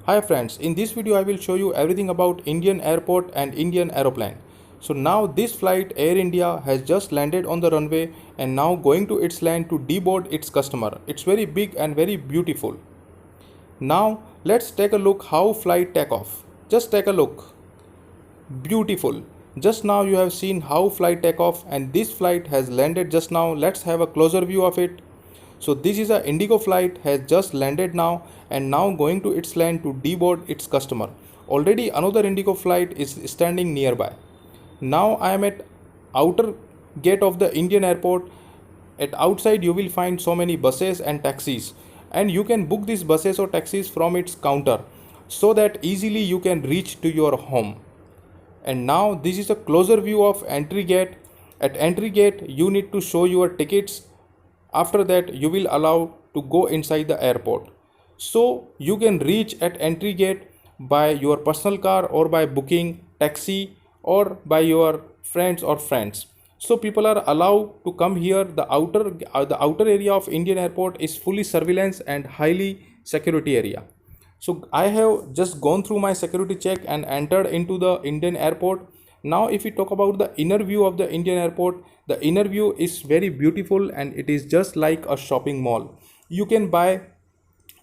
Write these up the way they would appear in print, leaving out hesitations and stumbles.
Hi friends, in this video I will show you everything about Indian airport and Indian aeroplane. So now this flight Air India has just landed on the runway and now going to its land to deboard its customer. It's very big and very beautiful. Now let's take a look how flight take off. Just take a look. Beautiful. Just now you have seen how flight take off and this flight has landed just now. Let's have a closer view of it. So this is a Indigo flight has just landed now and now going to its land to deboard its customer. Already another Indigo flight is standing nearby. Now I am at outer gate of the Indian airport. At outside you will find so many buses and taxis and you can book these buses or taxis from its counter so that easily you can reach to your home. And now this is a closer view of entry gate. At entry gate you need to show your tickets. After that you will allow to go inside the airport. So you can reach at entry gate by your personal car or by booking taxi or by your friends. So people are allowed to come here. The outer area of Indian airport is fully surveillance and highly security area. So I have just gone through my security check and entered into the Indian airport. Now if we talk about the inner view of the Indian airport, the inner view is very beautiful and it is just like a shopping mall. You can buy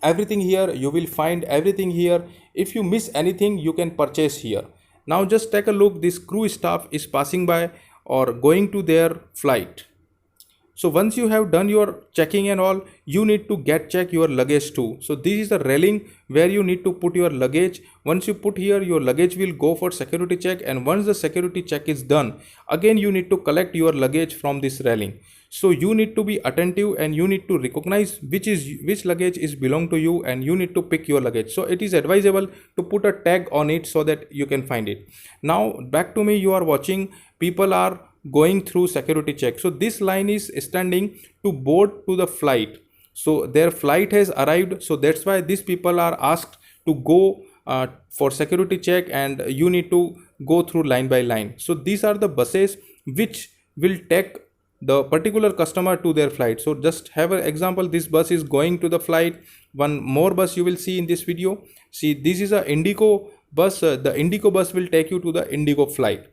everything here, you will find everything here. If you miss anything you can purchase here. Now just take a look, this crew staff is passing by or going to their flight. So once you have done your checking and all, you need to get check your luggage too. So this is the railing where you need to put your luggage. Once you put here, your luggage will go for security check, and once the security check is done, again you need to collect your luggage from this railing. So you need to be attentive and you need to recognize which luggage is belong to you and you need to pick your luggage. So it is advisable to put a tag on it so that you can find it. Now back to me, you are watching, people are going through security check. So this line is standing to board to the flight. So their flight has arrived. So that's why these people are asked to go for security check and you need to go through line by line. So these are the buses which will take the particular customer to their flight. So just have an example, this bus is going to the flight. One more bus you will see in this video. See, this is a Indigo bus. The Indigo bus will take you to the Indigo flight.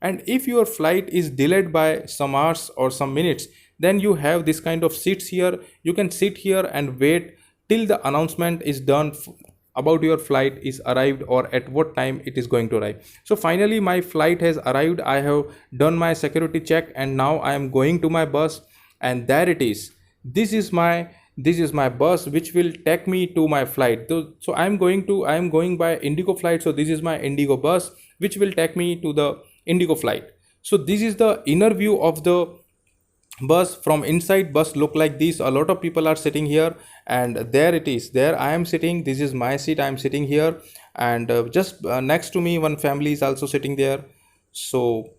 And if your flight is delayed by some hours or some minutes, then you have this kind of seats here. You can sit here and wait till the announcement is done about your flight is arrived or at what time it is going to arrive. So finally my flight has arrived. I have done my security check and now I am going to my bus, and there it is. This is my bus which will take me to my flight. So I am going by Indigo flight. So this is my Indigo bus which will take me to the Indigo flight. So this is the inner view of the bus. From inside, bus look like this. A lot of people are sitting here and there it is. There I am sitting. This is my seat. I am sitting here and just next to me one family is also sitting there. So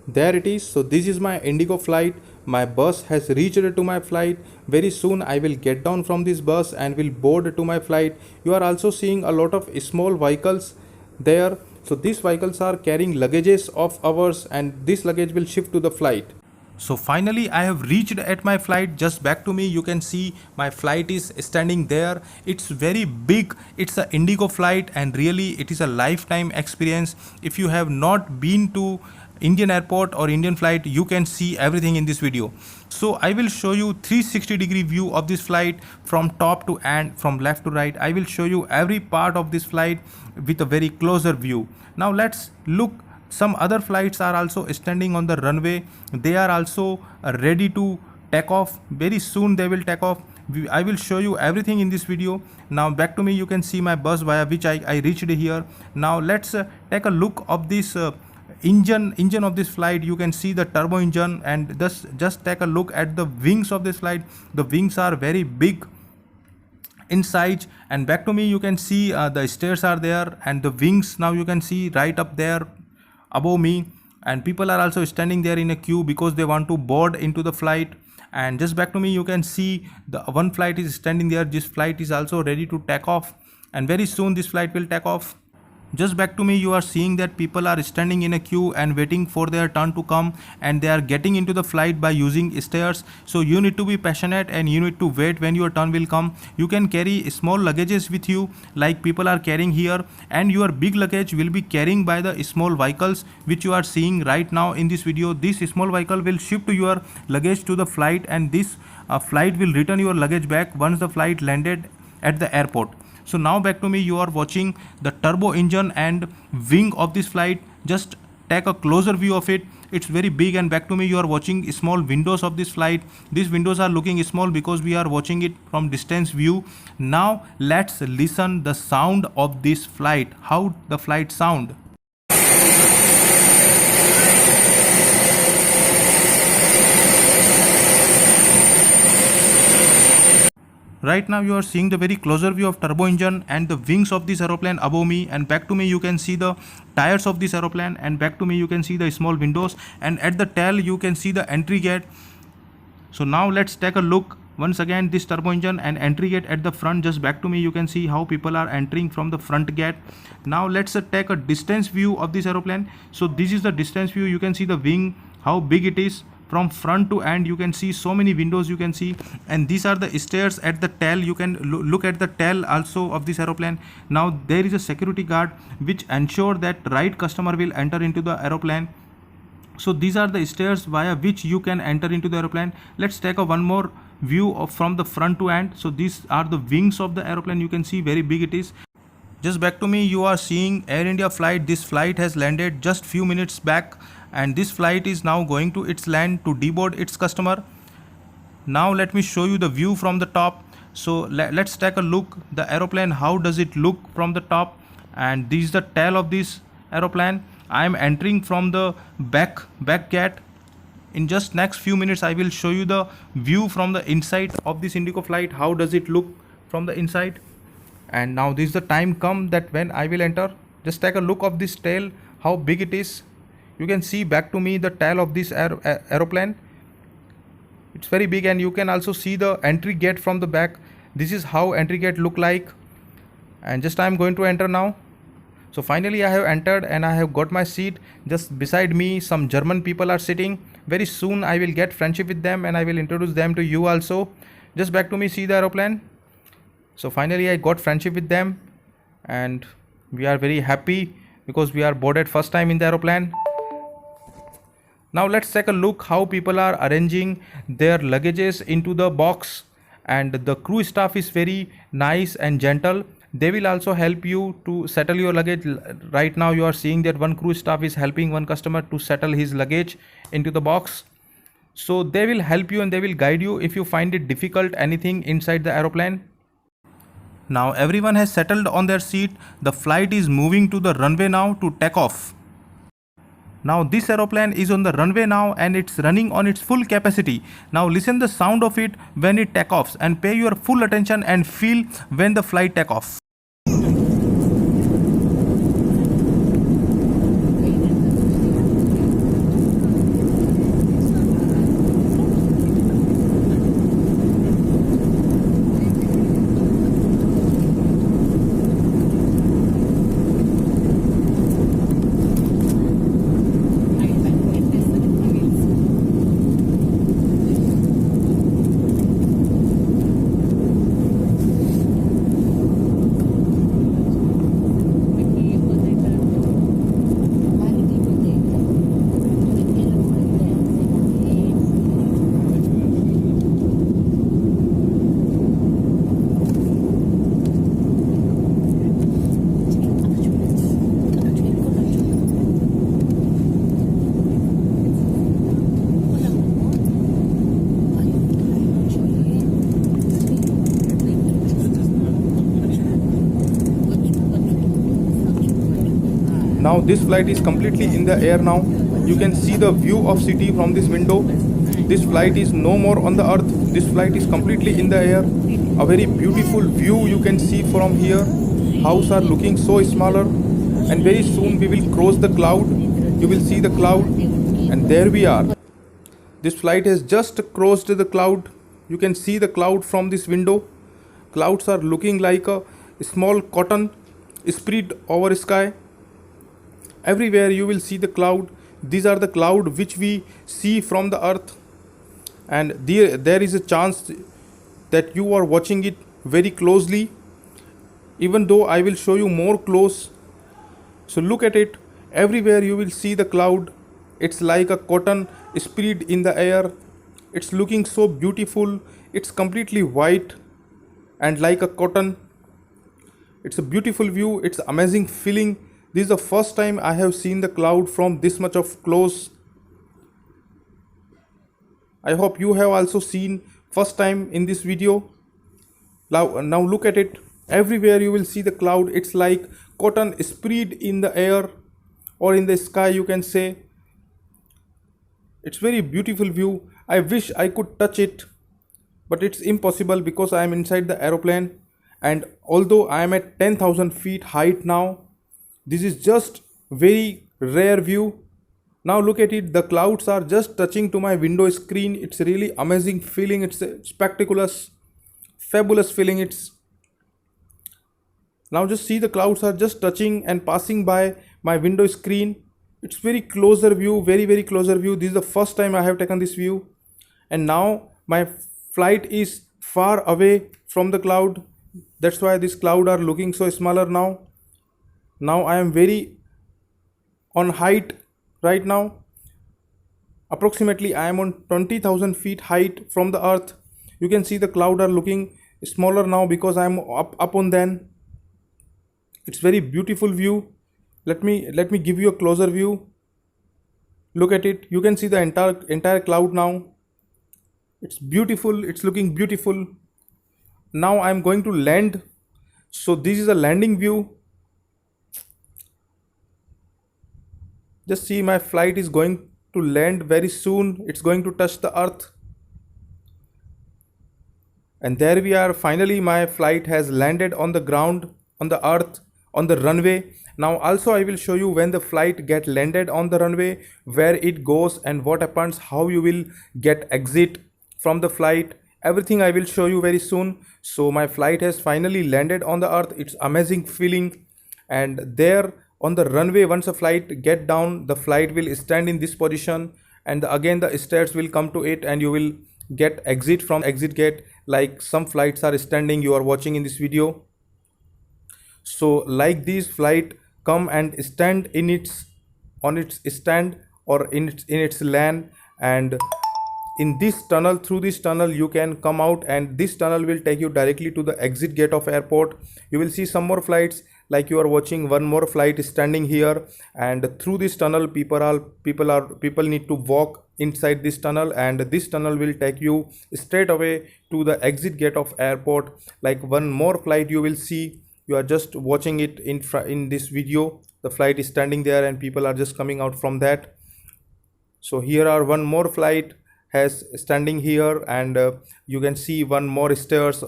there it is. So this is my Indigo flight. My bus has reached to my flight. Very soon I will get down from this bus and will board to my flight. You are also seeing a lot of small vehicles there. So these vehicles are carrying luggages of ours and this luggage will shift to the flight. So finally I have reached at my flight. Just back to me, you can see my flight is standing there. It's very big. It's an Indigo flight and really it is a lifetime experience. If you have not been to Indian airport or Indian flight, you can see everything in this video. So I will show you 360-degree view of this flight from top to end, from left to right. I will show you every part of this flight with a very closer view. Now let's look. Some other flights are also standing on the runway. They are also ready to take off. Very soon they will take off. I will show you everything in this video. Now back to me, you can see my bus via which I reached here. Now let's take a look of this engine of this flight. You can see the turbo engine and just take a look at the wings of this flight. The wings are very big in size, and back to me you can see the stairs are there and the wings now you can see right up there above me, and people are also standing there in a queue because they want to board into the flight. And just back to me you can see the one flight is standing there. This flight is also ready to take off and very soon this flight will take off. Just back to me, you are seeing that people are standing in a queue and waiting for their turn to come, and they are getting into the flight by using stairs. So you need to be passionate and you need to wait when your turn will come. You can carry small luggages with you like people are carrying here, and your big luggage will be carrying by the small vehicles which you are seeing right now in this video. This small vehicle will shift your luggage to the flight, and this flight will return your luggage back once the flight landed at the airport. So now back to me, you are watching the turbo engine and wing of this flight. Just take a closer view of it. It's very big, and back to me, you are watching small windows of this flight. These windows are looking small because we are watching it from distance view. Now let's listen the sound of this flight, how the flight sound. Right now you are seeing the very closer view of turbo engine and the wings of this aeroplane above me, and back to me you can see the tires of this aeroplane, and back to me you can see the small windows, and at the tail you can see the entry gate. So now let's take a look once again this turbo engine and entry gate at the front. Just back to me you can see how people are entering from the front gate. Now let's take a distance view of this aeroplane. So this is the distance view. You can see the wing, how big it is from front to end. You can see so many windows you can see, and these are the stairs at the tail. You can look at the tail also of this aeroplane. Now there is a security guard which ensure that right customer will enter into the aeroplane. So these are the stairs via which you can enter into the aeroplane. Let's take a one more view of from the front to end. So these are the wings of the aeroplane. You can see very big it is. Just back to me, you are seeing Air India flight. This flight has landed just few minutes back, and this flight is now going to its land to deboard its customer. Now let me show you the view from the top. So let's take a look the aeroplane, how does it look from the top, and this is the tail of this aeroplane. I am entering from the back gate. In just next few minutes I will show you the view from the inside of this Indigo flight, how does it look from the inside. And now this is the time come that when I will enter. Just take a look of this tail, how big it is. You can see back to me the tail of this aeroplane. It's very big, and you can also see the entry gate from the back. This is how entry gate look like, and just I am going to enter now. So finally I have entered and I have got my seat. Just beside me some German people are sitting. Very soon I will get friendship with them and I will introduce them to you also. Just back to me, see the aeroplane. So finally I got friendship with them, and we are very happy because we are boarded first time in the aeroplane. Now let's take a look how people are arranging their luggages into the box, and the crew staff is very nice and gentle. They will also help you to settle your luggage. Right now you are seeing that one crew staff is helping one customer to settle his luggage into the box. So they will help you and they will guide you if you find it difficult anything inside the aeroplane. Now everyone has settled on their seat. The flight is moving to the runway now to take off. Now this aeroplane is on the runway now and it's running on its full capacity. Now listen the sound of it when it take offs, and pay your full attention and feel when the flight take off. Now this flight is completely in the air now. You can see the view of city from this window. This flight is no more on the earth. This flight is completely in the air. A very beautiful view you can see from here. Houses are looking so smaller, and very soon we will cross the cloud. You will see the cloud, and there we are. This flight has just crossed the cloud. You can see the cloud from this window. Clouds are looking like a small cotton. spread over sky. Everywhere you will see the cloud. These are the cloud which we see from the earth, and there is a chance that you are watching it very closely, even though I will show you more close. So look at it. Everywhere you will see the cloud. It's like a cotton spread in the air. It's looking so beautiful. It's completely white and like a cotton. It's a beautiful view. It's amazing feeling. This is the first time I have seen the cloud from this much of close. I hope you have also seen first time in this video. Now look at it. Everywhere you will see the cloud. It's like cotton spread in the air or in the sky, you can say. It's very beautiful view. I wish I could touch it, but it's impossible because I am inside the aeroplane. And although I am at 10,000 feet height now, this is just very rare view. Now look at it. The clouds are just touching to my window screen. It's really amazing feeling. It's a spectacular, fabulous feeling. It's now just see the clouds are just touching and passing by my window screen. It's very closer view, very closer view. This is the first time I have taken this view, and now my flight is far away from the cloud. That's why these clouds are looking so smaller now. Now I am very on height right now. Approximately I am on 20,000 feet height from the earth. You can see the cloud are looking smaller now because I am up on them. It's very beautiful view. Let me give you a closer view. Look at it. You can see the entire cloud now. It's beautiful. It's looking beautiful. Now I'm going to land. So this is a landing view. Just see, my flight is going to land very soon. It's going to touch the earth. And there we are. Finally my flight has landed on the ground, on the earth, on the runway. Now also I will show you when the flight get landed on the runway, where it goes and what happens, how you will get exit from the flight. Everything I will show you very soon. So my flight has finally landed on the earth. It's amazing feeling. And there on the runway, once a flight get down, the flight will stand in this position, and again the stairs will come to it, and you will get exit from exit gate, like some flights are standing, you are watching in this video. So like this flight come and stand in its on its stand or in its lane, and in this tunnel, through this tunnel you can come out, and this tunnel will take you directly to the exit gate of airport. You will see some more flights, like you are watching one more flight standing here, and through this tunnel people need to walk inside this tunnel, and this tunnel will take you straight away to the exit gate of airport. Like one more flight you will see, you are just watching it in this video. The flight is standing there and people are just coming out from that. So here are one more flight has standing here, and you can see one more stairs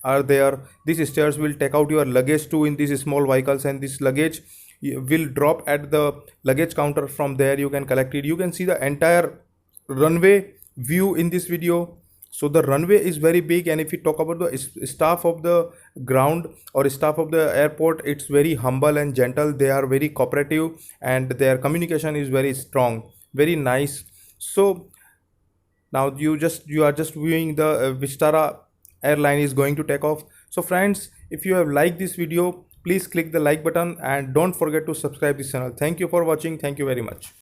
are there. These stairs will take out your luggage too in these small vehicles, and this luggage will drop at the luggage counter. From there you can collect it. You can see the entire runway view in this video. So the runway is very big, and if you talk about the staff of the ground or staff of the airport, it's very humble and gentle. They are very cooperative, and their communication is very strong, very nice. So now you are just viewing the Vistara airline is going to take off. So friends, if you have liked this video, please click the like button and don't forget to subscribe this channel. Thank you for watching. Thank you very much.